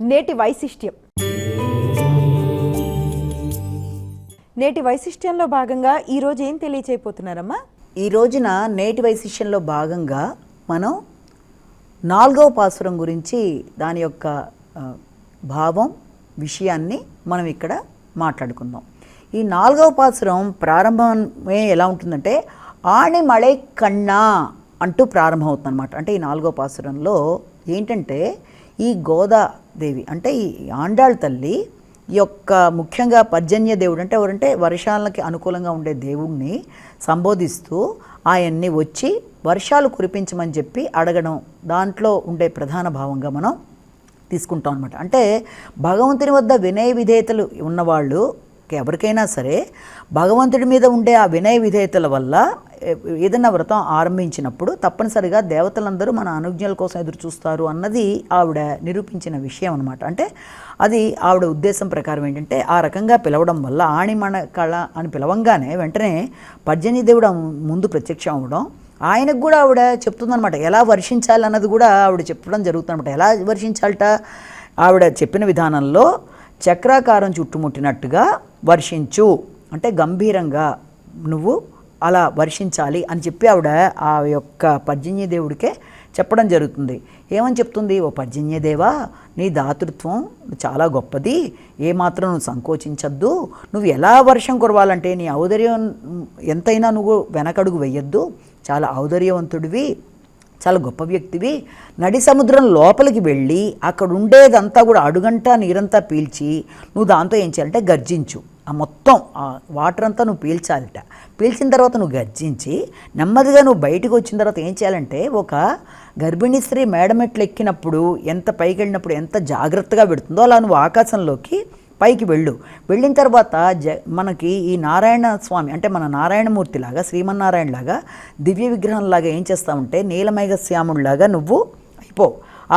నేటి వైశిష్ట్యం. నేటి వైశిష్ట్యంలో భాగంగా ఈరోజు ఏం తెలియచేయబోతున్నారమ్మా? ఈ రోజున నేటి వైశిష్ట్యంలో భాగంగా మనం 4వ పాసురం గురించి దాని యొక్క భావం విషయాన్ని మనం ఇక్కడ మాట్లాడుకుందాం. ఈ 4వ పాసురం ప్రారంభమే ఎలా ఉంటుందంటే ఆణి మళై కన్నా అంటూ ప్రారంభమవుతుంది అనమాట. అంటే ఈ 4వ పాసురంలో ఏంటంటే ఈ గోదాదేవి అంటే ఈ ఆండాళ్ తల్లి యొక్క ముఖ్యంగా పర్జన్య దేవుడు అంటే ఎవరంటే వర్షాలకి అనుకూలంగా ఉండే దేవుణ్ణి సంబోధిస్తూ ఆయన్ని వచ్చి వర్షాలు కురిపించమని చెప్పి అడగడం, దాంట్లో ఉండే ప్రధాన భావంగా మనం తీసుకుంటాం అనమాట. అంటే భగవంతుని వద్ద వినయ విధేయతలు ఉన్నవాళ్ళు ఎవరికైనా సరే భగవంతుడి మీద ఉండే ఆ వినయ విధేయతల వల్ల ఏదైనా వ్రతం ఆరంభించినప్పుడు తప్పనిసరిగా దేవతలందరూ మన అనుజ్ఞల కోసం ఎదురు చూస్తారు అన్నది ఆవిడ నిరూపించిన విషయం అనమాట. అంటే అది ఆవిడ ఉద్దేశం ప్రకారం ఏంటంటే ఆ రకంగా పిలవడం వల్ల ఆణిమణ కళ అని పిలవంగానే వెంటనే పర్జన్య దేవుడు ముందు ప్రత్యక్షం అవ్వడం, ఆయనకు కూడా ఆవిడ చెప్తుందనమాట ఎలా వర్షించాలి అన్నది కూడా ఆవిడ చెప్పడం జరుగుతుందన్నమాట. ఎలా వర్షించాలట ఆవిడ చెప్పిన విధానంలో చక్రాకారం చుట్టుముట్టినట్టుగా వర్షించు అంటే గంభీరంగా నువ్వు అలా వర్షించాలి అని చెప్పి ఆవిడ ఆ యొక్క పర్జన్యదేవుడికే చెప్పడం జరుగుతుంది. ఏమని చెప్తుంది? ఓ పర్జన్యదేవా, నీ దాతృత్వం చాలా గొప్పది, ఏమాత్రం నువ్వు సంకోచించద్దు, నువ్వు ఎలా వర్షం కురవాలంటే నీ ఔదర్యం ఎంతైనా నువ్వు వెనకడుగు వెయ్యొద్దు, చాలా ఔదర్యవంతుడివి, చాలా గొప్ప వ్యక్తివి, నడి సముద్రం లోపలికి వెళ్ళి అక్కడ ఉండేదంతా కూడా అడుగంటా నీరంతా పీల్చి నువ్వు దాంతో ఏం చేయాలంటే గర్జించు, ఆ మొత్తం ఆ వాటర్ అంతా నువ్వు పీల్చాలిట. పీల్చిన తర్వాత నువ్వు గర్జించి నెమ్మదిగా నువ్వు బయటకు వచ్చిన తర్వాత ఏం చేయాలంటే ఒక గర్భిణీ స్త్రీ మేడమెట్లు ఎక్కినప్పుడు ఎంత పైకి వెళ్ళినప్పుడు ఎంత జాగ్రత్తగా పెడుతుందో అలా నువ్వు ఆకాశంలోకి పైకి వెళ్ళిన తర్వాత మనకి ఈ నారాయణ స్వామి అంటే మన నారాయణమూర్తిలాగా శ్రీమన్నారాయణలాగా దివ్య విగ్రహంలాగా ఏం చేస్తావంటే నీలమేఘశ్యాముడిలాగా నువ్వు అయిపో.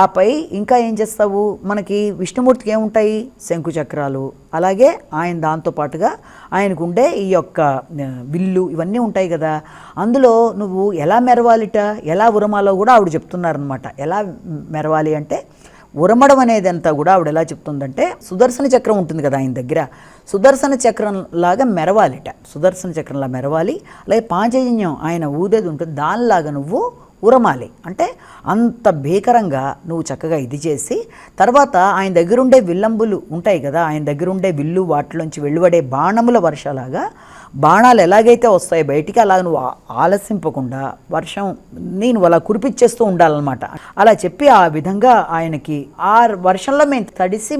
ఆపై ఇంకా ఏం చేస్తావు, మనకి విష్ణుమూర్తికి ఏముంటాయి, శంకు చక్రాలు, అలాగే ఆయన దాంతోపాటుగా ఆయనకు ఉండే ఈ యొక్క విల్లు ఇవన్నీ ఉంటాయి కదా. అందులో నువ్వు ఎలా మెరవాలిట, ఎలా ఉరమాలో కూడా ఆవిడ చెప్తున్నారనమాట. ఎలా మెరవాలి అంటే ఉరమడం అనేది అంతా కూడా ఆవిడ ఎలా చెప్తుందంటే సుదర్శన చక్రం ఉంటుంది కదా ఆయన దగ్గర, సుదర్శన చక్రం లాగా మెరవాలిట, సుదర్శన చక్రంలా మెరవాలి. అలాగే పాంచజన్యం ఆయన ఊదేది ఉంటుంది దానిలాగా నువ్వు ఉరమాలి. అంటే అంత భీకరంగా నువ్వు చక్కగా ఇది చేసి తర్వాత ఆయన దగ్గరుండే విల్లంబులు ఉంటాయి కదా, ఆయన దగ్గరుండే విల్లు వాటిలోంచి వెలువడే బాణముల వర్షలాగా బాణాలు ఎలాగైతే వస్తాయి బయటికి అలా నువ్వు ఆలస్యంపకుండా వర్షం నేను అలా కురిపించేస్తూ ఉండాలన్నమాట. అలా చెప్పి ఆ విధంగా ఆయనకి ఆ వర్షంలో మేము తడిసి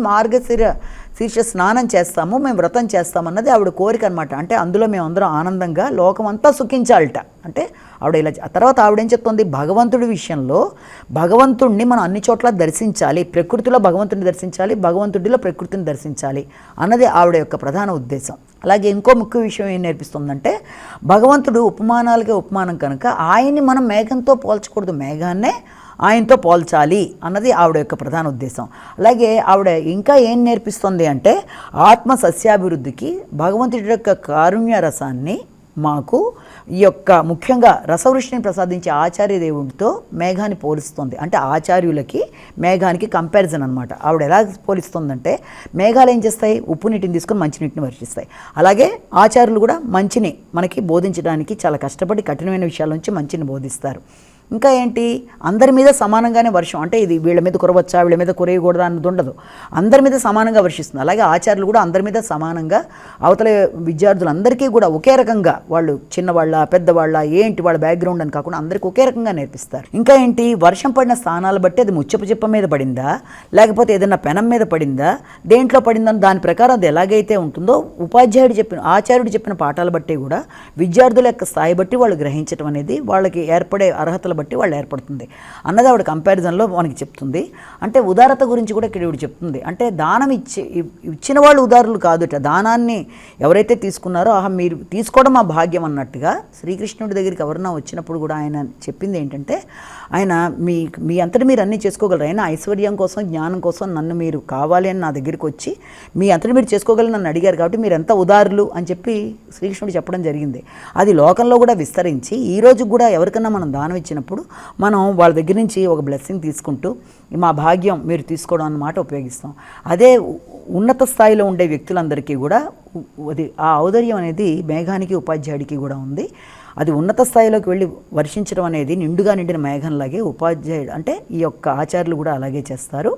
శీర్ష స్నానం చేస్తాము, మేము వ్రతం చేస్తామన్నది ఆవిడ కోరిక అనమాట. అంటే అందులో మేము అందరం ఆనందంగా లోకమంతా సుఖించాలట. అంటే ఆవిడ ఇలా తర్వాత ఆవిడేం చెప్తుంది, భగవంతుడి విషయంలో భగవంతుడిని మనం అన్ని చోట్ల దర్శించాలి, ప్రకృతిలో భగవంతుడిని దర్శించాలి, భగవంతుడిలో ప్రకృతిని దర్శించాలి అన్నది ఆవిడ యొక్క ప్రధాన ఉద్దేశం. అలాగే ఇంకో ముఖ్య విషయం ఏం నేర్పిస్తుందంటే భగవంతుడు ఉపమానాలకే ఉపమానం కనుక ఆయన్ని మనం మేఘంతో పోల్చకూడదు, మేఘాన్నే ఆయనతో పోల్చాలి అన్నది ఆవిడ యొక్క ప్రధాన ఉద్దేశం. అలాగే ఆవిడ ఇంకా ఏం నేర్పిస్తుంది అంటే ఆత్మ సస్యాభివృద్ధికి భగవంతుడి యొక్క కారుణ్య రసాన్ని మాకు ఈ యొక్క ముఖ్యంగా రసవృష్టిని ప్రసాదించే ఆచార్య దేవుడితో మేఘాన్ని పోలిస్తుంది. అంటే ఆచార్యులకి మేఘానికి కంపారిజన్ అనమాట. ఆవిడ ఎలా పోలిస్తుందంటే మేఘాలు ఏం చేస్తాయి, ఉప్పు నీటిని తీసుకొని మంచినీటిని వర్షిస్తాయి. అలాగే ఆచార్యులు కూడా మంచిని మనకి బోధించడానికి చాలా కష్టపడి కఠినమైన విషయాల నుంచి మంచిని బోధిస్తారు. ఇంకా ఏంటి, అందరి మీద సమానంగానే వర్షం, అంటే ఇది వీళ్ళ మీద కురవచ్చా వీళ్ళ మీద కురేయకూడదా అన్నది ఉండదు, అందరి మీద సమానంగా వర్షిస్తుంది. అలాగే ఆచార్యులు కూడా అందరి మీద సమానంగా అవతల విద్యార్థులందరికీ కూడా ఒకే రకంగా, వాళ్ళు చిన్నవాళ్ళ పెద్దవాళ్ళ ఏంటి వాళ్ళ బ్యాక్గ్రౌండ్ అని కాకుండా అందరికీ ఒకే రకంగా నేర్పిస్తారు. ఇంకా ఏంటి, వర్షం పడిన స్థానాలు బట్టి అది ముచ్చపు చిప్ప మీద పడిందా లేకపోతే ఏదైనా పెనం మీద పడిందా దేంట్లో పడిందని దాని ప్రకారం అది ఎలాగైతే ఉంటుందో ఆచార్యుడు చెప్పిన పాఠాలు బట్టి కూడా విద్యార్థుల యొక్క స్థాయి బట్టి వాళ్ళు గ్రహించడం అనేది వాళ్ళకి ఏర్పడే అర్హతలు బట్టి వాళ్ళు ఏర్పడుతుంది అన్నది ఆవిడ కంపారిజన్లో మనకి చెప్తుంది. అంటే ఉదారత గురించి కూడా ఇక్కడ ఇవిడ చెప్తుంది. అంటే దానం ఇచ్చిన వాళ్ళు ఉదారులు కాదుట, దానాన్ని ఎవరైతే తీసుకున్నారో మీరు తీసుకోవడం మా భాగ్యం అన్నట్టుగా శ్రీకృష్ణుడి దగ్గరికి ఎవరన్నా వచ్చినప్పుడు కూడా ఆయన చెప్పింది ఏంటంటే ఆయన మీ అంతటి మీరు అన్నీ చేసుకోగలరు, అయినా ఐశ్వర్యం కోసం జ్ఞానం కోసం నన్ను మీరు కావాలి అని నా దగ్గరికి వచ్చి మీ అంతటి మీరు చేసుకోగలరు నన్ను అడిగారు కాబట్టి మీరు ఎంత ఉదారులు అని చెప్పి శ్రీకృష్ణుడు చెప్పడం జరిగింది. అది లోకంలో కూడా విస్తరించి ఈ రోజు కూడా ఎవరికన్నా మనం దానం ఇచ్చినప్పుడు వచ్చినప్పుడు మనం వాళ్ళ దగ్గర నుంచి ఒక బ్లెస్సింగ్ తీసుకుంటూ మా భాగ్యం మీరు తీసుకోవడం అన్నమాట ఉపయోగిస్తాం. అదే ఉన్నత స్థాయిలో ఉండే వ్యక్తులందరికీ కూడా అది ఆ ఔదార్యం అనేది మేఘానికి ఉపాధ్యాయుడికి కూడా ఉంది. అది ఉన్నత స్థాయిలోకి వెళ్ళి వర్షించడం అనేది నిండుగా నిండిన మేఘంలాగే ఉపాధ్యాయుడు అంటే ఈ యొక్క ఆచార్యులు కూడా అలాగే చేస్తారు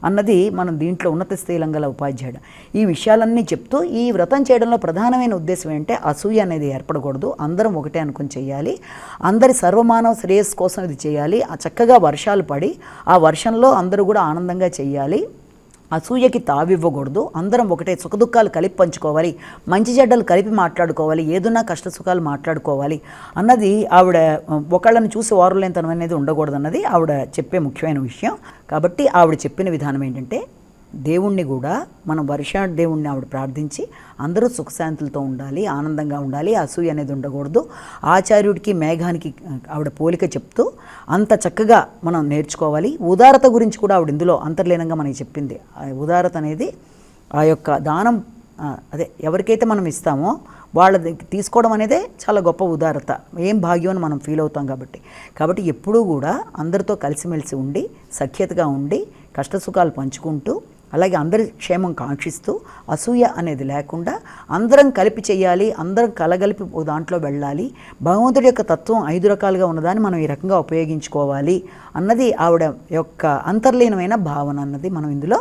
అన్నది మనం దీంట్లో ఉన్నత స్థాయిలో గల ఉపాధ్యాయుడు. ఈ విషయాలన్నీ చెప్తూ ఈ వ్రతం చేయడంలో ప్రధానమైన ఉద్దేశం ఏంటంటే అసూయ అనేది ఏర్పడకూడదు, అందరం ఒకటే అనుకుని చేయాలి, అందరి సర్వమానవ శ్రేయస్సు కోసం ఇది చేయాలి. ఆ చక్కగా వర్షాలు పడి ఆ వర్షంలో అందరూ కూడా ఆనందంగా చేయాలి, అసూయకి తావివ్వకూడదు, అందరం ఒకటే సుఖదుఖాలు కలిపి పంచుకోవాలి, మంచి చెడ్డలు కలిపి మాట్లాడుకోవాలి, ఏదున్నా కష్ట సుఖాలు మాట్లాడుకోవాలి అన్నది ఆవిడ ఒకళ్ళని చూసి వారులేనితనం అనేది ఉండకూడదు అన్నది ఆవిడ చెప్పే ముఖ్యమైన విషయం. కాబట్టి ఆవిడ చెప్పిన విధానం ఏంటంటే దేవుణ్ణి కూడా మనం దేవుణ్ణి ఆవిడ ప్రార్థించి అందరూ సుఖశాంతులతో ఉండాలి, ఆనందంగా ఉండాలి, అసూయ అనేది ఉండకూడదు. ఆచార్యుడికి మేఘానికి ఆవిడ పోలిక చెప్తూ అంత చక్కగా మనం నేర్చుకోవాలి. ఉదారత గురించి కూడా ఆవిడ ఇందులో అంతర్లీనంగా మనకి చెప్పింది. ఆ ఉదారత అనేది ఆ యొక్క దానం, అదే ఎవరికైతే మనం ఇస్తామో వాళ్ళ తీసుకోవడం అనేదే చాలా గొప్ప ఉదారత, ఏం భాగ్యం అని మనం ఫీల్ అవుతాం. కాబట్టి ఎప్పుడూ కూడా అందరితో కలిసిమెలిసి ఉండి సఖ్యతగా ఉండి కష్టసుఖాలు పంచుకుంటూ అలాగే అందరి క్షేమం కాంక్షిస్తూ అసూయ అనేది లేకుండా అందరం కలిపి చేయాలి, అందరం కలగలిపి దాంట్లో వెళ్ళాలి. భగవంతుడి యొక్క తత్వం 5 రకాలుగా ఉన్నదాన్ని మనం ఈ రకంగా ఉపయోగించుకోవాలి అన్నది ఆవిడ యొక్క అంతర్లీనమైన భావన అన్నది మనం ఇందులో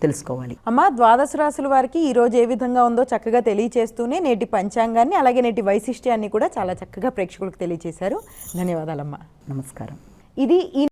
తెలుసుకోవాలి. అమ్మ, ద్వాదశ రాశుల వారికి ఈ రోజు ఏ విధంగా ఉందో చక్కగా తెలియచేస్తూనే నేటి పంచాంగాన్ని అలాగే నేటి వైశిష్ట్యాన్ని కూడా చాలా చక్కగా ప్రేక్షకులకు తెలియచేశారు. ధన్యవాదాలమ్మా. నమస్కారం. ఇది ఈ